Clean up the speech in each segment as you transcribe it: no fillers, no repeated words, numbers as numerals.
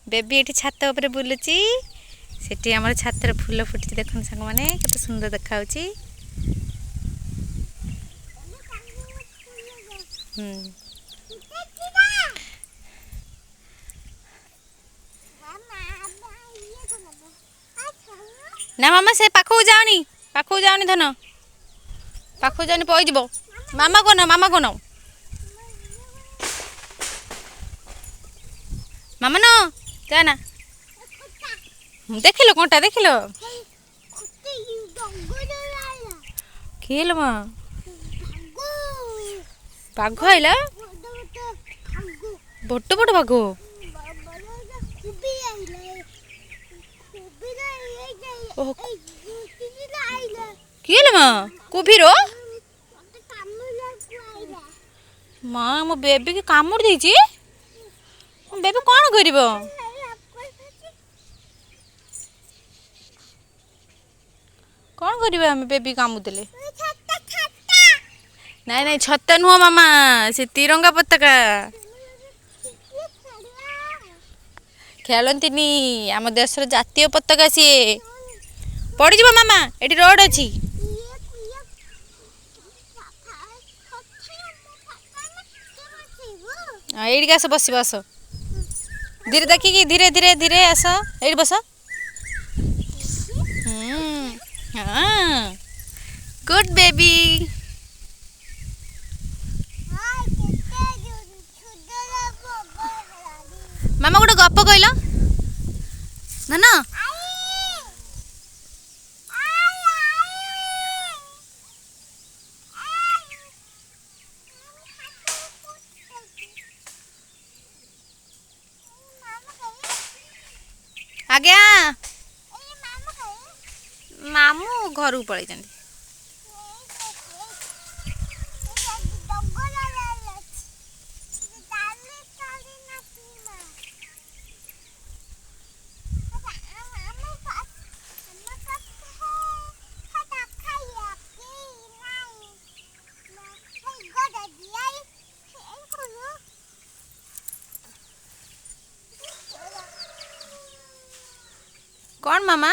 baby ये छात उपर बुलुची सेठी आम छातर फूल फुटी देखो सांग मैंने केते सुंदर देखा ना मामा से पाखु जाओनी धन पाखु जाओनी पई जीवो मामा कोन मामा न जाना देखिलो कोनटा देखिलो केलो मा बाघ आइला बड़ बड़ बाघ केलो मा कुभीरो माँ मो बेबी के कामुड़ देछि बेबी कौन करिवो कौन करिवो हम बेबी कामु देले नहीं नहीं छत्ता नुह मामा से तिरंगा पताका खेलती आम देशर जातीय पताका सी पड़ जा मामा एटी रोड अच्छी ये आस बस बस धीरे देखिकी धीरे धीरे धीरे आस ये बस हाँ गुड बेबी मामा गोटे गप कहल ना ना आज्ञा मामू घर को पलि कौन मामा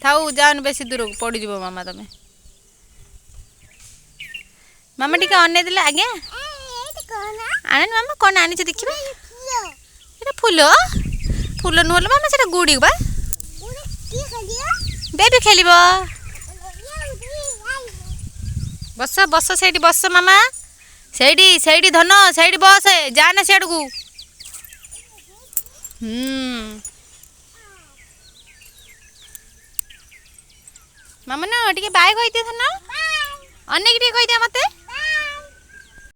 थाऊ जान बेसी दूर को पड़ जीवो मामा तमे मामा टिके अने देले आज्ञा आने मामा कौन आनी देखिबा एटा फूल फूल नुहल मामा सेटा गुड़ी बा बेबी खेलिबो बस बस सेठी बस मामा सेठी सेठी धन सेठी बस जाना सेड को मामा ना टिके बाय कहि दे ना अनेक टिके कहि दे मते